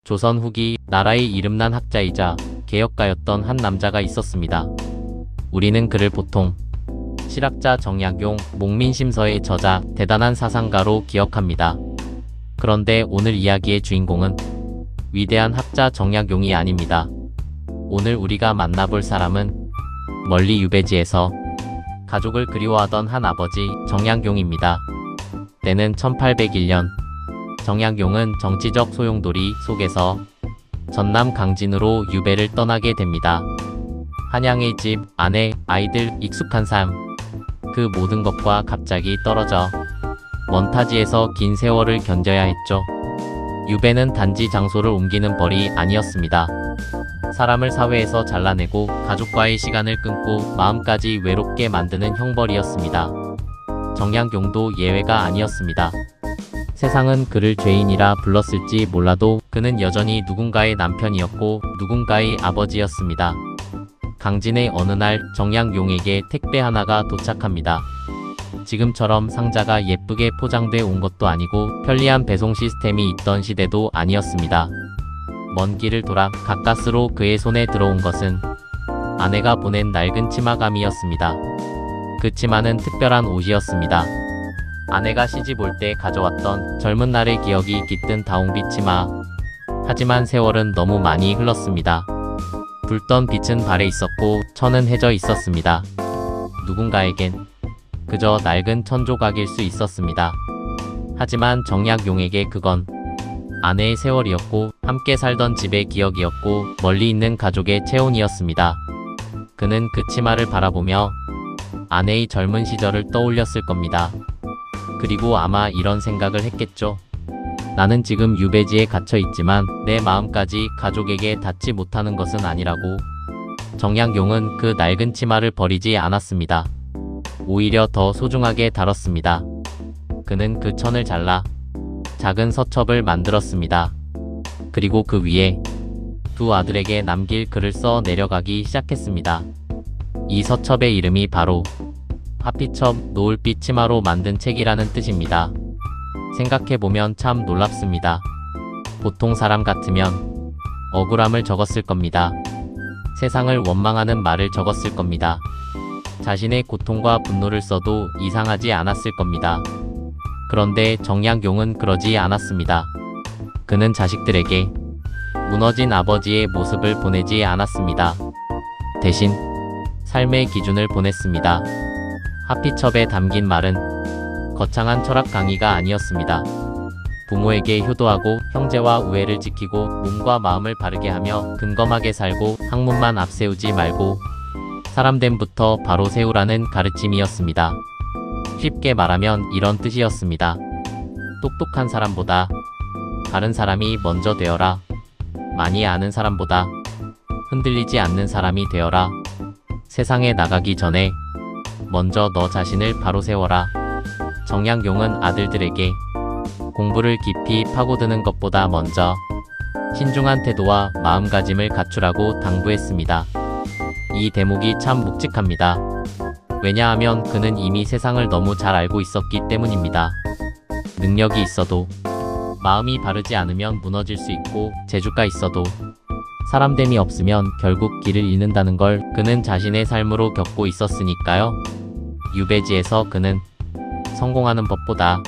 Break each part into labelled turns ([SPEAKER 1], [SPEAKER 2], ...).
[SPEAKER 1] 조선 후기 나라의 이름난 학자이자 개혁가였던 한 남자가 있었습니다. 우리는 그를 보통 실학자 정약용, 목민심서의 저자, 대단한 사상가로 기억합니다. 그런데 오늘 이야기의 주인공은 위대한 학자 정약용이 아닙니다. 오늘 우리가 만나볼 사람은 멀리 유배지에서 가족을 그리워하던 한 아버지 정약용입니다. 때는 1801년 정약용은 정치적 소용돌이 속에서 전남 강진으로 유배를 떠나게 됩니다. 한양의 집, 아내, 아이들, 익숙한 삶, 그 모든 것과 갑자기 떨어져 먼 타지에서 긴 세월을 견뎌야 했죠. 유배는 단지 장소를 옮기는 벌이 아니었습니다. 사람을 사회에서 잘라내고 가족과의 시간을 끊고 마음까지 외롭게 만드는 형벌이었습니다. 정약용도 예외가 아니었습니다. 세상은 그를 죄인이라 불렀을지 몰라도 그는 여전히 누군가의 남편이었고 누군가의 아버지였습니다. 강진의 어느 날 정약용에게 택배 하나가 도착합니다. 지금처럼 상자가 예쁘게 포장돼 온 것도 아니고 편리한 배송 시스템이 있던 시대도 아니었습니다. 먼 길을 돌아 가까스로 그의 손에 들어온 것은 아내가 보낸 낡은 치마감이었습니다. 그 치마는 특별한 옷이었습니다. 아내가 시집 올 때 가져왔던 젊은 날의 기억이 깃든 다홍빛 치마. 하지만 세월은 너무 많이 흘렀습니다. 붉던 빛은 발에 있었고 천은 해져 있었습니다. 누군가에겐 그저 낡은 천조각일 수 있었습니다. 하지만 정약용에게 그건 아내의 세월이었고 함께 살던 집의 기억이었고 멀리 있는 가족의 체온이었습니다. 그는 그 치마를 바라보며 아내의 젊은 시절을 떠올렸을 겁니다. 그리고 아마 이런 생각을 했겠죠. 나는 지금 유배지에 갇혀 있지만 내 마음까지 가족에게 닿지 못하는 것은 아니라고. 정약용은 그 낡은 치마를 버리지 않았습니다. 오히려 더 소중하게 다뤘습니다. 그는 그 천을 잘라 작은 서첩을 만들었습니다. 그리고 그 위에 두 아들에게 남길 글을 써 내려가기 시작했습니다. 이 서첩의 이름이 바로 하피첩, 노을빛 치마로 만든 책이라는 뜻입니다. 생각해보면 참 놀랍습니다. 보통 사람 같으면 억울함을 적었을 겁니다. 세상을 원망하는 말을 적었을 겁니다. 자신의 고통과 분노를 써도 이상하지 않았을 겁니다. 그런데 정약용은 그러지 않았습니다. 그는 자식들에게 무너진 아버지의 모습을 보내지 않았습니다. 대신 삶의 기준을 보냈습니다. 하피첩에 담긴 말은 거창한 철학 강의가 아니었습니다. 부모에게 효도하고 형제와 우애를 지키고 몸과 마음을 바르게 하며 근검하게 살고 학문만 앞세우지 말고 사람됨부터 바로 세우라는 가르침이었습니다. 쉽게 말하면 이런 뜻이었습니다. 똑똑한 사람보다 다른 사람이 먼저 되어라. 많이 아는 사람보다 흔들리지 않는 사람이 되어라. 세상에 나가기 전에 먼저 너 자신을 바로 세워라. 정약용은 아들들에게 공부를 깊이 파고드는 것보다 먼저 신중한 태도와 마음가짐을 갖추라고 당부했습니다. 이 대목이 참 묵직합니다. 왜냐하면 그는 이미 세상을 너무 잘 알고 있었기 때문입니다. 능력이 있어도 마음이 바르지 않으면 무너질 수 있고 재주가 있어도 사람됨이 없으면 결국 길을 잃는다는 걸 그는 자신의 삶으로 겪고 있었으니까요. 유배지에서 그는 성공하는 법보다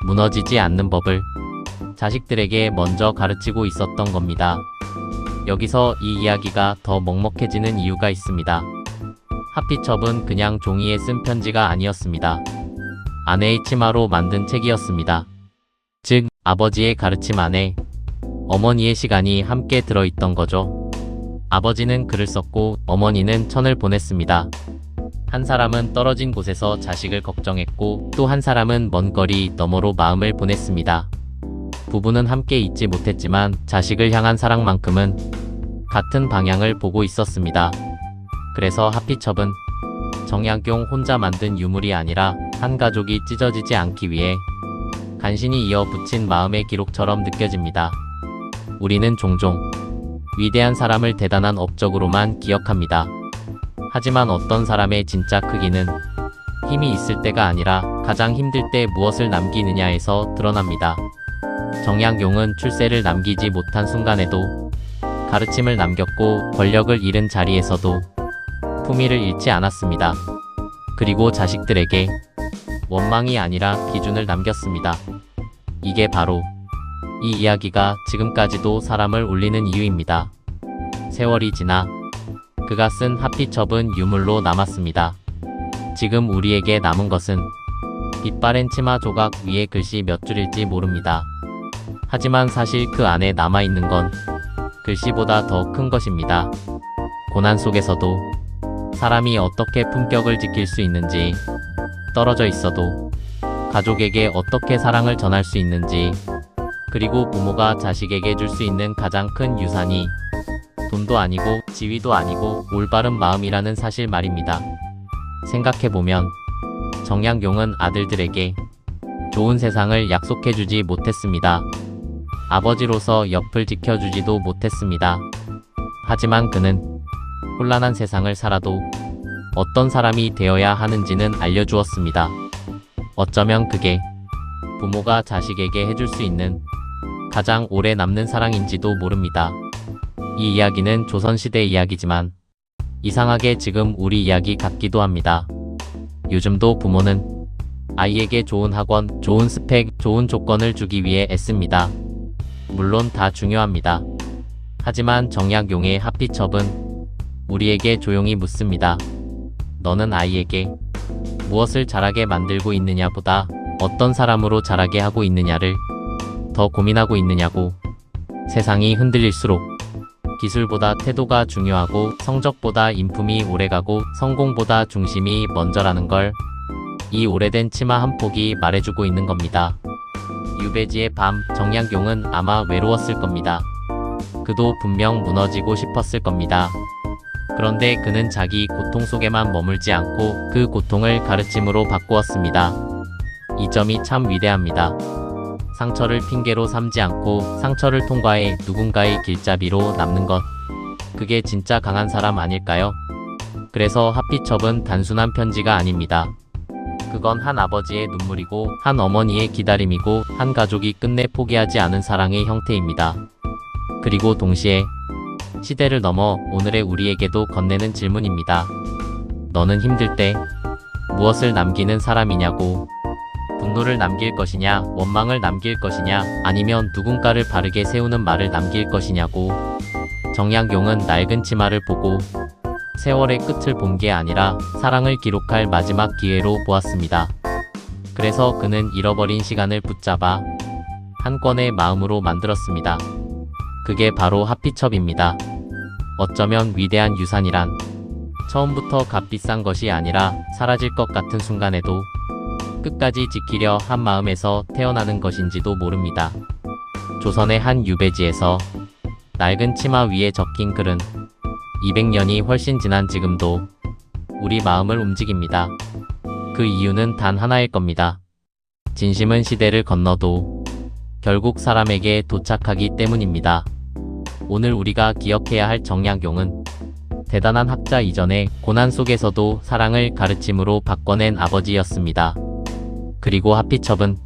[SPEAKER 1] 무너지지 않는 법을 자식들에게 먼저 가르치고 있었던 겁니다. 여기서 이 이야기가 더 먹먹해지는 이유가 있습니다. 하피첩은 그냥 종이에 쓴 편지가 아니었습니다. 아내의 치마로 만든 책이었습니다. 즉, 아버지의 가르침 안에 어머니의 시간이 함께 들어있던 거죠. 아버지는 글을 썼고 어머니는 천을 보냈습니다. 한 사람은 떨어진 곳에서 자식을 걱정했고 또 한 사람은 먼 거리 너머로 마음을 보냈습니다. 부부는 함께 있지 못했지만 자식을 향한 사랑만큼은 같은 방향을 보고 있었습니다. 그래서 하피첩은 정약용 혼자 만든 유물이 아니라 한 가족이 찢어지지 않기 위해 간신히 이어붙인 마음의 기록처럼 느껴집니다. 우리는 종종 위대한 사람을 대단한 업적으로만 기억합니다. 하지만 어떤 사람의 진짜 크기는 힘이 있을 때가 아니라 가장 힘들 때 무엇을 남기느냐에서 드러납니다. 정약용은 출세를 남기지 못한 순간에도 가르침을 남겼고 권력을 잃은 자리에서도 품위를 잃지 않았습니다. 그리고 자식들에게 원망이 아니라 기준을 남겼습니다. 이게 바로 이 이야기가 지금까지도 사람을 울리는 이유입니다. 세월이 지나 그가 쓴 하피첩은 유물로 남았습니다. 지금 우리에게 남은 것은 빛바랜 치마 조각 위에 글씨 몇 줄일지 모릅니다. 하지만 사실 그 안에 남아있는 건 글씨보다 더 큰 것입니다. 고난 속에서도 사람이 어떻게 품격을 지킬 수 있는지, 떨어져 있어도 가족에게 어떻게 사랑을 전할 수 있는지, 그리고 부모가 자식에게 줄 수 있는 가장 큰 유산이 돈도 아니고 지위도 아니고 올바른 마음이라는 사실 말입니다. 생각해보면 정약용은 아들들에게 좋은 세상을 약속해주지 못했습니다. 아버지로서 옆을 지켜주지도 못했습니다. 하지만 그는 혼란한 세상을 살아도 어떤 사람이 되어야 하는지는 알려주었습니다. 어쩌면 그게 부모가 자식에게 해줄 수 있는 가장 오래 남는 사랑인지도 모릅니다. 이 이야기는 조선시대 이야기지만 이상하게 지금 우리 이야기 같기도 합니다. 요즘도 부모는 아이에게 좋은 학원, 좋은 스펙, 좋은 조건을 주기 위해 애씁니다. 물론 다 중요합니다. 하지만 정약용의 하피첩은 우리에게 조용히 묻습니다. 너는 아이에게 무엇을 잘하게 만들고 있느냐보다 어떤 사람으로 자라게 하고 있느냐를 더 고민하고 있느냐고. 세상이 흔들릴수록 기술보다 태도가 중요하고 성적보다 인품이 오래가고 성공보다 중심이 먼저라는 걸 이 오래된 치마 한 폭이 말해주고 있는 겁니다. 유배지의 밤, 정약용은 아마 외로웠을 겁니다. 그도 분명 무너지고 싶었을 겁니다. 그런데 그는 자기 고통 속에만 머물지 않고 그 고통을 가르침으로 바꾸었습니다. 이 점이 참 위대합니다. 상처를 핑계로 삼지 않고 상처를 통과해 누군가의 길잡이로 남는 것. 그게 진짜 강한 사람 아닐까요? 그래서 하피첩은 단순한 편지가 아닙니다. 그건 한 아버지의 눈물이고 한 어머니의 기다림이고 한 가족이 끝내 포기하지 않은 사랑의 형태입니다. 그리고 동시에 시대를 넘어 오늘의 우리에게도 건네는 질문입니다. 너는 힘들 때 무엇을 남기는 사람이냐고. 분노를 남길 것이냐, 원망을 남길 것이냐, 아니면 누군가를 바르게 세우는 말을 남길 것이냐고. 정약용은 낡은 치마를 보고 세월의 끝을 본 게 아니라 사랑을 기록할 마지막 기회로 보았습니다. 그래서 그는 잃어버린 시간을 붙잡아 한 권의 마음으로 만들었습니다. 그게 바로 하피첩입니다. 어쩌면 위대한 유산이란 처음부터 값비싼 것이 아니라 사라질 것 같은 순간에도 끝까지 지키려 한 마음에서 태어나는 것인지도 모릅니다. 조선의 한 유배지에서 낡은 치마 위에 적힌 글은 200년이 훨씬 지난 지금도 우리 마음을 움직입니다. 그 이유는 단 하나일 겁니다. 진심은 시대를 건너도 결국 사람에게 도착하기 때문입니다. 오늘 우리가 기억해야 할 정약용은 대단한 학자 이전에 고난 속에서도 사랑을 가르침으로 바꿔낸 아버지였습니다. 그리고 하피첩은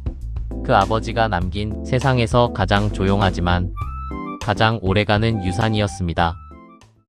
[SPEAKER 1] 그 아버지가 남긴 세상에서 가장 조용하지만 가장 오래가는 유산이었습니다.